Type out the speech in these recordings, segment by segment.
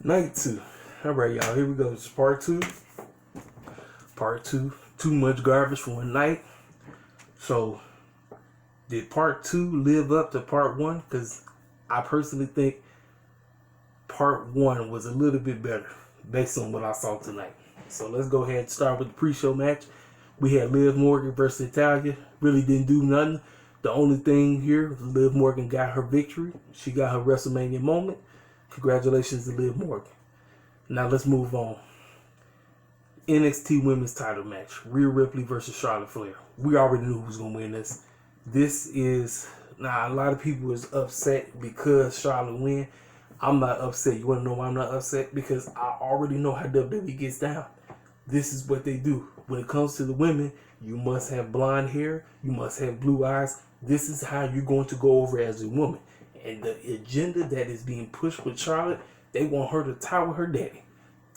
Night 2. Alright, y'all, here we go. This is part 2. Part 2. Too much garbage for one night. So, did part 2 live up to part 1? Because I personally think part 1 was a little bit better based on what I saw tonight. So, let's go ahead and start with the pre-show match. We had Liv Morgan versus Natalya. Really didn't do nothing. The only thing here was Liv Morgan got her victory. She got her WrestleMania moment. Congratulations to Liv Morgan. Now let's move on. NXT Women's Title match. Rhea Ripley versus Charlotte Flair. We already knew who was going to win this. This is... Now, a lot of people is upset because Charlotte win. I'm not upset. You want to know why I'm not upset? Because I already know how WWE gets down. This is what they do. When it comes to the women, you must have blonde hair. You must have blue eyes. This is how you're going to go over as a woman. And the agenda that is being pushed with Charlotte, they want her to tie with her daddy.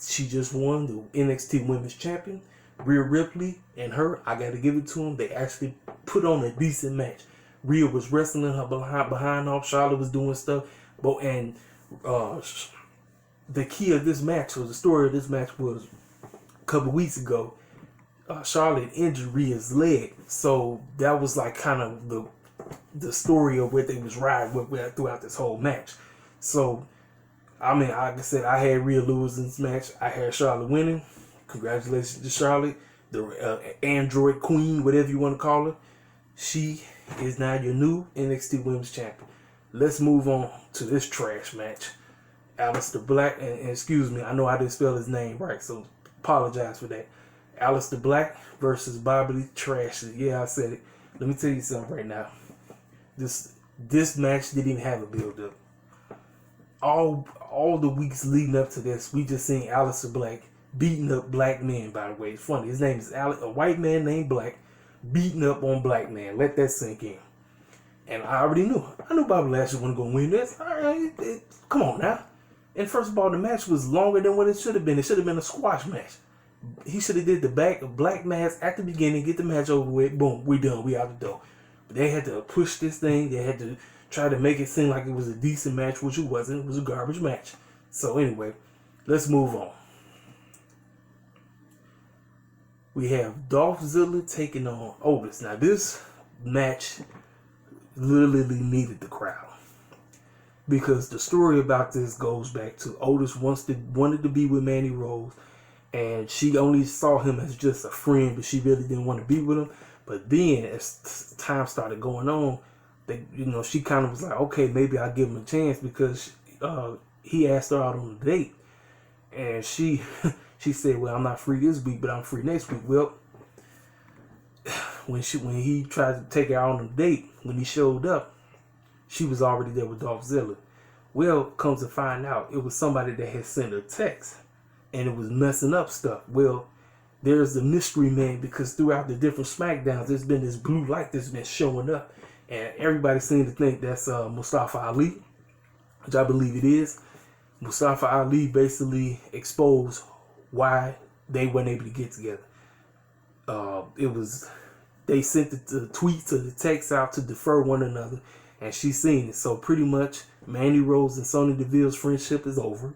She just won the NXT Women's Champion. Rhea Ripley and her, I got to give it to them. They actually put on a decent match. Rhea was wrestling her behind off. Charlotte was doing stuff. The key of this match, or the story of this match, was a couple weeks ago. Charlotte injured Rhea's leg, so that was like kind of the story of what they was riding with throughout this whole match. So, I mean, like I said, I had Rhea losing this match. I had Charlotte winning. Congratulations to Charlotte, the Android Queen, whatever you want to call her. She is now your new NXT Women's Champion. Let's move on to this trash match. Aleister Black, and excuse me, I know I didn't spell his name right, so apologize for that. Aleister Black versus Bobby Trash. Yeah, I said it. Let me tell you something right now. This match didn't even have a build-up. All the weeks leading up to this, we just seen Aleister Black beating up black men, by the way. It's funny. His name is a white man named Black beating up on black man. Let that sink in. And I already knew. I knew Bobby Lashley wasn't going to win this. Come on now. And first of all, the match was longer than what it should have been. It should have been a squash match. He should have did the black mask at the beginning, get the match over with. Boom, we done. We out the door. But they had to push this thing. They had to try to make it seem like it was a decent match, which it wasn't. It was a garbage match. So anyway, let's move on. We have Dolph Ziggler taking on Otis. Now this match literally needed the crowd. Because the story about this goes back to Otis wanted to be with Mandy Rose. And she only saw him as just a friend, but she really didn't want to be with him. But then, as time started going on, she kind of was like, okay, maybe I'll give him a chance, because he asked her out on a date, and she said, well, I'm not free this week, but I'm free next week. Well, when he tried to take her out on a date, when he showed up, she was already there with Dolph Ziggler. Well, comes to find out, it was somebody that had sent her a text. And it was messing up stuff. Well, there's the mystery man, because throughout the different Smackdowns, there's been this blue light that's been showing up. And everybody seems to think that's Mustafa Ali, which I believe it is. Mustafa Ali basically exposed why they weren't able to get together. They sent the tweets or the texts out to defer one another, and she seen it. So pretty much, Mandy Rose and Sonya Deville's friendship is over.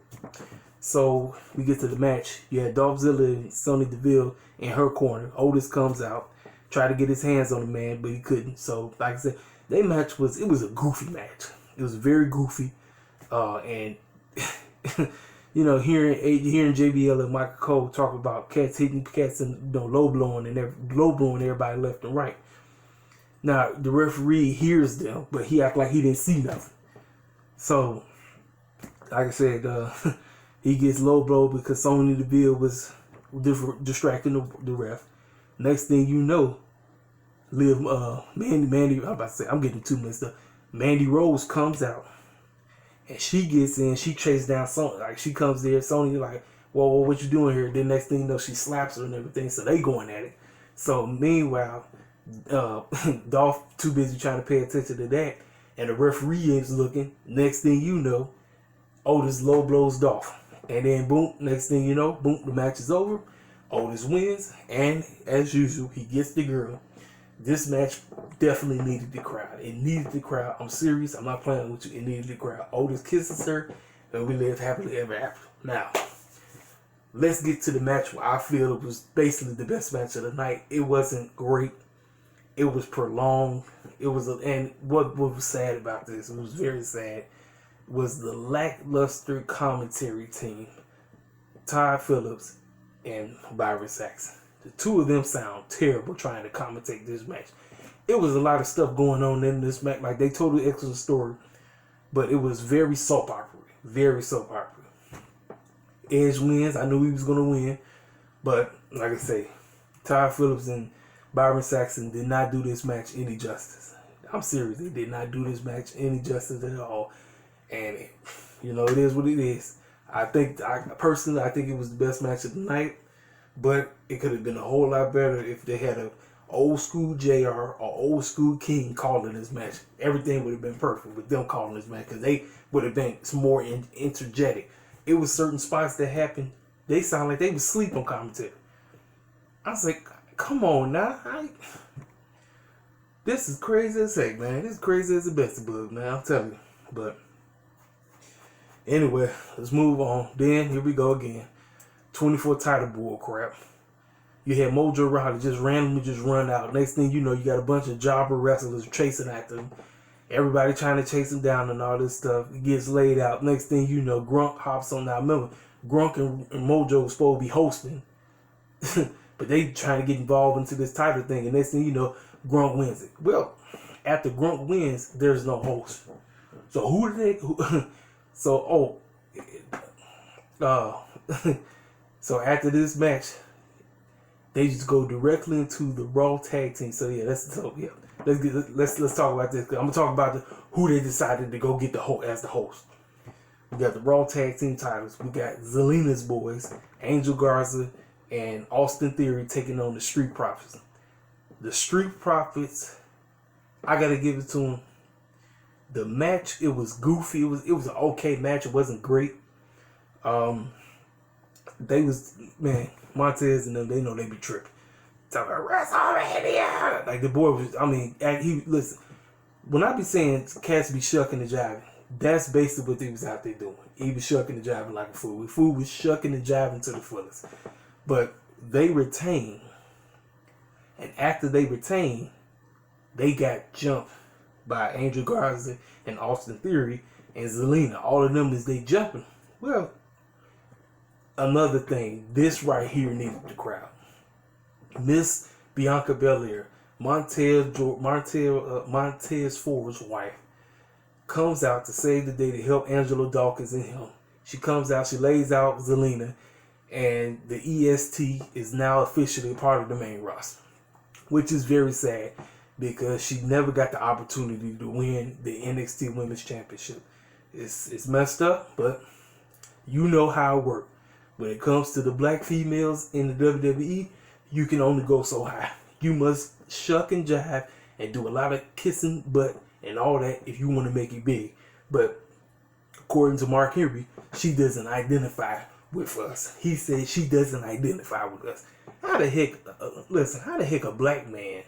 So we get to the match. You had Dolph Ziggler and Sonya Deville in her corner. Otis comes out, tried to get his hands on the man, but he couldn't. So like I said, their match was a goofy match. It was very goofy, and hearing JBL and Michael Cole talk about cats hitting cats and low blowing everybody left and right. Now the referee hears them, but he act like he didn't see nothing. So like I said, he gets low blow because Sonya Deville was distracting the ref. Next thing you know, Mandy, I'm getting too messed up. Mandy Rose comes out, and she gets in. She chases down Sonya. Like, she comes there. Sonya like, whoa, what you doing here? Then next thing you know, she slaps her and everything. So they going at it. So meanwhile, Dolph too busy trying to pay attention to that, and the referee is looking. Next thing you know, Otis low blows Dolph. And then boom, next thing you know, boom, the match is over. Otis wins, and as usual, he gets the girl. This match definitely needed the crowd. It needed the crowd. I'm serious. I'm not playing with you. It needed the crowd. Otis kisses her, and we live happily ever after. Now, let's get to the match where I feel it was basically the best match of the night. It wasn't great. It was prolonged. And what was sad about this, it was very sad, was the lackluster commentary team. Todd Phillips and Byron Saxton. The two of them sound terrible trying to commentate this match. It was a lot of stuff going on in this match. Like, they told an excellent story, but it was very soap opera. Very soap opera. Edge wins. I knew he was going to win. But, like I say, Todd Phillips and Byron Saxton did not do this match any justice. I'm serious. They did not do this match any justice at all. And, it is what it is. Personally, I think it was the best match of the night. But it could have been a whole lot better if they had a old school JR or old school King calling this match. Everything would have been perfect with them calling this match, because they would have been more energetic. It was certain spots that happened, they sound like they was asleep on commentary. I was like, come on now. This is crazy as heck, man. This is crazy as the best of bug, man. I'm telling you. But anyway, let's move on. Then here we go again. 24 title bull crap. You had Mojo Rawley just randomly run out. Next thing you know, you got a bunch of jobber wrestlers chasing after him. Everybody trying to chase him down and all this stuff. It gets laid out. Next thing you know, Grunk hops on. Now remember, Grunk and Mojo was supposed to be hosting. But they trying to get involved into this title thing. And next thing you know, Grunk wins it. Well, after Grunk wins, there's no host. So who did they... So so after this match, they just go directly into the Raw tag team. So yeah, let's talk about this. I'm gonna talk about who they decided to go get as the host. We got the Raw tag team titles. We got Zelina's boys, Angel Garza and Austin Theory, taking on the Street Profits. The Street Profits, I gotta give it to them. The match, it was goofy. It was an okay match. It wasn't great. Montez and them, they know they be tripping. Talking about WrestleMania. Like, the boy was, listen, when I be saying cats be shucking and jiving, that's basically what they was out there doing. He was shucking and jiving like a fool. The fool was shucking and jiving to the fullest. But they retained. And after they retained, they got jumped by Angel Garza and Austin Theory and Zelina. All of them is they jumping. Well, another thing, this right here needed the crowd. Miss Bianca Belair, Montez Ford's wife, comes out to save the day to help Angelo Dawkins and him. She comes out, she lays out Zelina, and the EST is now officially part of the main roster, which is very sad because she never got the opportunity to win the NXT Women's Championship. It's messed up, but you know how it works. When it comes to the black females in the WWE, you can only go so high. You must shuck and jive and do a lot of kissing butt and all that if you want to make it big. But according to Mark Henry, she doesn't identify with us. He said she doesn't identify with us. How the heck a black man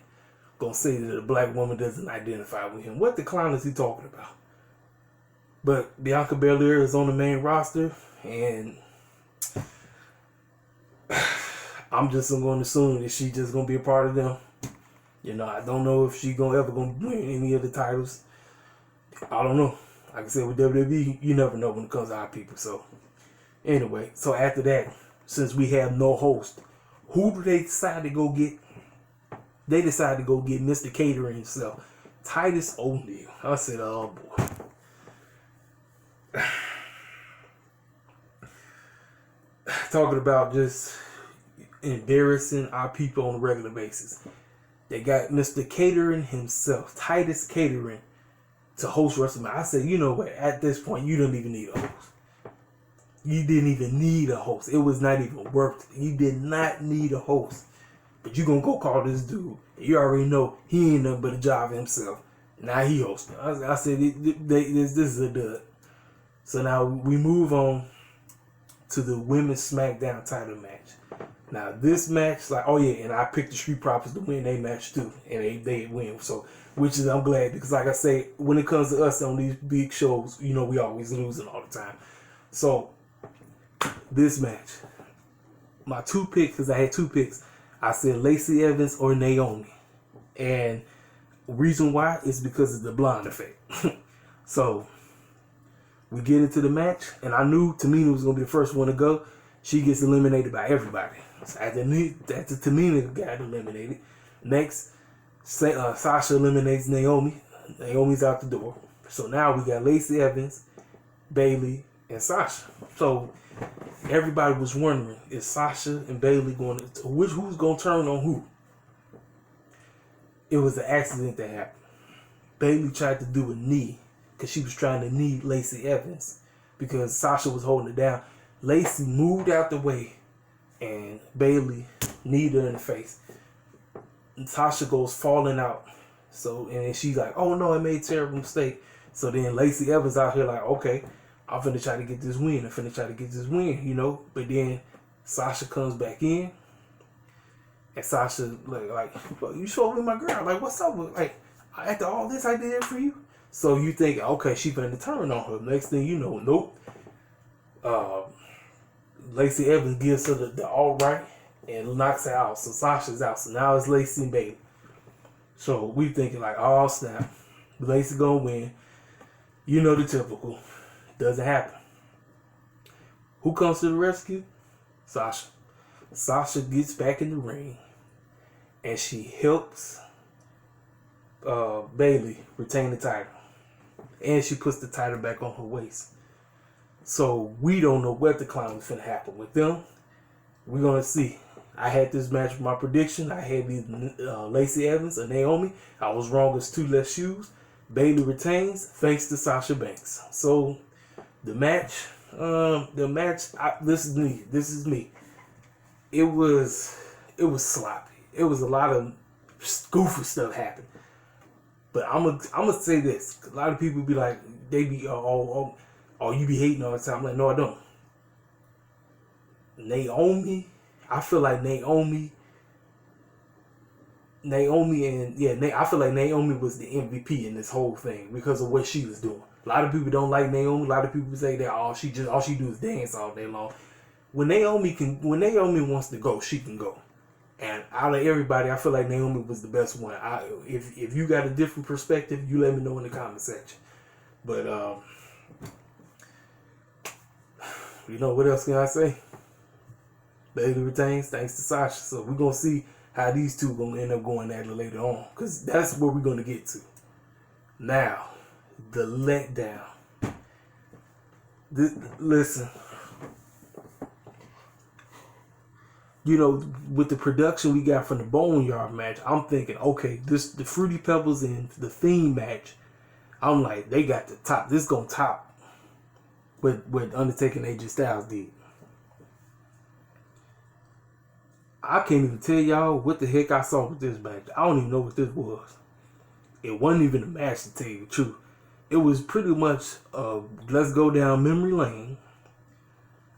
gonna say that a black woman doesn't identify with him? What the clown is he talking about? But Bianca Belair is on the main roster, and I'm just going to assume that she's just going to be a part of them. I don't know if she's ever going to win any of the titles. I don't know. Like I said, with WWE, you never know when it comes to our people. So, anyway, so after that, since we have no host, who do they decide to go get? They decided to go get Mr. Catering himself, Titus O'Neil. I said, oh boy. Talking about just embarrassing our people on a regular basis. They got Mr. Catering himself, Titus Catering, to host WrestleMania. I said, you know what? At this point, you don't even need a host. You didn't even need a host. It was not even worth it. You did not need a host. But you gonna go call this dude. You already know he ain't nothing but a job himself. Now he hosting. I said, this is a dud. So now we move on to the women's Smackdown title match. Now this match, and I picked the Street Profits to win their match too, and they win. So, which is I'm glad, because like I say, when it comes to us on these big shows, we always losing all the time. So this match. My two picks, because I had two picks. I said Lacey Evans or Naomi. And reason why is because of the blonde effect. So, we get into the match, and I knew Tamina was going to be the first one to go. She gets eliminated by everybody. So after Tamina got eliminated, next, Sasha eliminates Naomi. Naomi's out the door. So now we got Lacey Evans, Bayley, and Sasha. So everybody was wondering, is Sasha and Bayley going to, who's going to turn on who? It was an accident that happened. Bayley tried to do a knee because she was trying to knee Lacey Evans because Sasha was holding it down. Lacey moved out the way and Bayley kneed her in the face. And Sasha goes falling out. So, and she's like, oh no, I made a terrible mistake. So then Lacey Evans out here like, okay, I'm finna try to get this win. You know? But then Sasha comes back in. And Sasha, like, you supposed to be my girl. Like, what's up with, like, after all this I did for you? So you think, okay, she finna turn on her. Next thing you know, nope. Lacey Evans gives her the all right and knocks her out. So Sasha's out. So now it's Lacey and Bayley. So we thinking like, oh snap, Lacey gonna win. You know the typical. Doesn't happen. Who comes to the rescue? Sasha. Sasha gets back in the ring and she helps Bayley retain the title. And she puts the title back on her waist. So we don't know what the clown is going to happen with them. We're going to see. I had this match with my prediction. I had Lacey Evans and Naomi. I was wrong as two less shoes. Bayley retains thanks to Sasha Banks. So the match, this is me. It was sloppy. It was a lot of goofy stuff happened. But I'm gonna say this. A lot of people be like, they be, oh, you be hating all the time. I'm like, no, I don't. Naomi, I feel like Naomi I feel like Naomi was the MVP in this whole thing because of what she was doing. A lot of people don't like Naomi. A lot of people say that all she do is dance all day long. When Naomi wants to go, she can go. And out of everybody, I feel like Naomi was the best one. If you got a different perspective, you let me know in the comment section. But you know what else can I say? Bayley retains thanks to Sasha. So we're gonna see how these two gonna end up going at it later on, because that's where we're gonna get to. Now, the letdown. Listen. You know, with the production we got from the Boneyard match, I'm thinking, okay, the Fruity Pebbles and the Fiend match, I'm like, they got the top. This gonna top what Undertaker and AJ Styles did. I can't even tell y'all what the heck I saw with this match. I don't even know what this was. It wasn't even a match, to tell you the truth. It was pretty much, let's go down memory lane.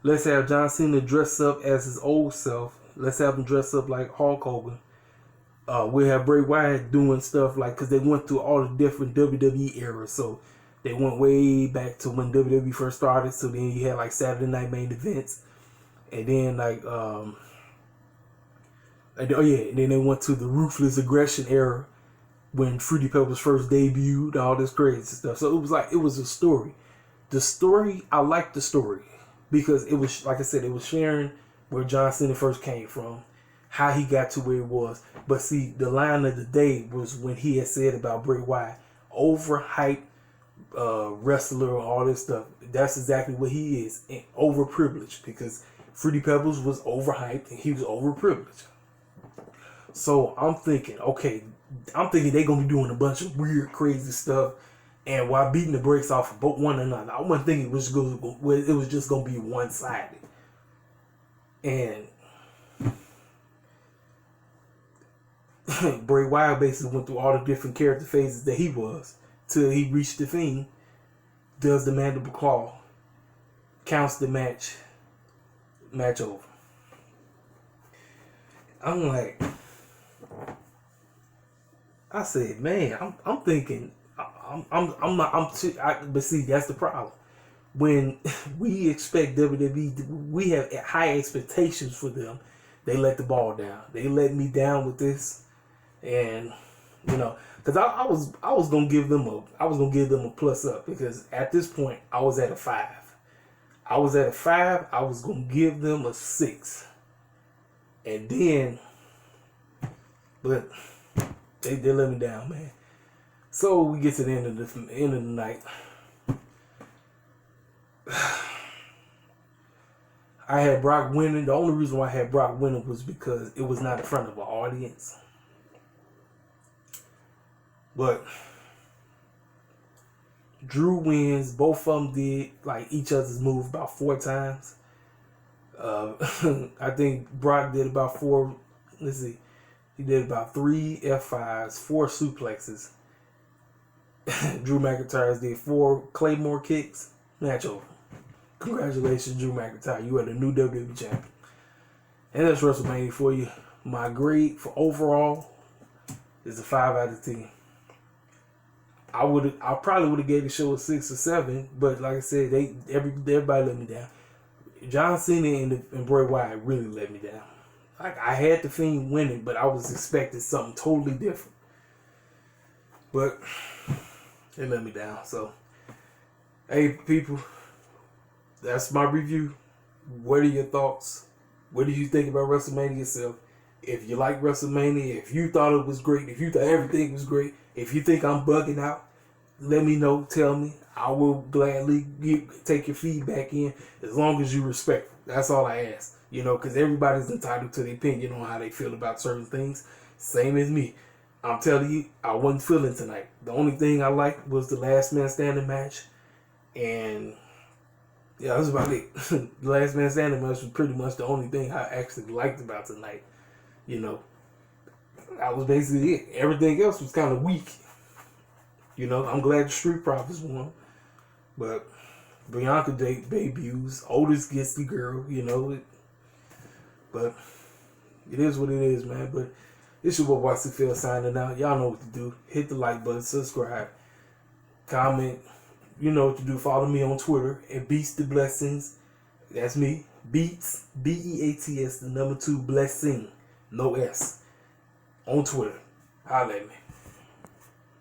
Let's have John Cena dress up as his old self. Let's have him dress up like Hulk Hogan. We'll have Bray Wyatt doing stuff like, because they went through all the different WWE eras. So they went way back to when WWE first started. So then you had like Saturday Night main events. And then like, and then they went to the Ruthless Aggression era when Fruity Pebbles first debuted, all this crazy stuff. So it was a story. The story, I liked the story. Because it was, like I said, it was sharing where John Cena first came from, how he got to where he was. But see, the line of the day was when he had said about Bray Wyatt, overhyped wrestler and all this stuff. That's exactly what he is, and overprivileged, because Fruity Pebbles was overhyped and he was overprivileged. So I'm thinking, they're going to be doing a bunch of weird, crazy stuff. And while beating the brakes off of both one another, I wasn't thinking it was just going to be one-sided. And Bray Wyatt basically went through all the different character phases that he was till he reached the Fiend, does the mandible claw, counts the match over. I'm like, I said, man, I'm thinking. But see, that's the problem. when we expect WWE, we have high expectations for them. They let the ball down. They let me down with this, and because I was gonna give them a plus up, because at this point I was at a 5. I was gonna give them a 6, and then, but they let me down, man. So we get to the end of the night. I had Brock winning. The only reason why I had Brock winning was because it was not in front of an audience. But Drew wins. Both of them did like each other's move about 4 times. I think Brock did about 4. Let's see. He did about 3 F5s, 4 suplexes. Drew McIntyre did 4 Claymore kicks. Match over. Congratulations, Drew McIntyre. You are the new WWE champion. And that's WrestleMania for you. My grade for overall is a 5 out of 10. I probably would have gave the show a 6 or 7, but like I said, everybody let me down. John Cena and Bray Wyatt really let me down. Like, I had the Fiend winning, but I was expecting something totally different. But it let me down. So, hey people, that's my review. What are your thoughts? What do you think about WrestleMania itself? If you like WrestleMania, if you thought it was great, if you thought everything was great, if you think I'm bugging out, let me know. Tell me. I will gladly take your feedback in, as long as you respect. That's all I ask. Because everybody's entitled to their opinion on how they feel about certain things. Same as me. I'm telling you, I wasn't feeling tonight. The only thing I liked was the last man standing match. And yeah, that's about it. The last man standing match was pretty much the only thing I actually liked about tonight. That was basically it. Everything else was kind of weak. I'm glad the Street Profits won. But Bianca debuts. Otis gets the girl, But it is what it is, man. But it's your boy Phil signing out. Y'all know what to do. Hit the like button, subscribe, comment. You know what to do. Follow me on Twitter at Beats the Blessings. That's me. Beats, BEATS, the number 2 blessing. No S. On Twitter. Holla at me.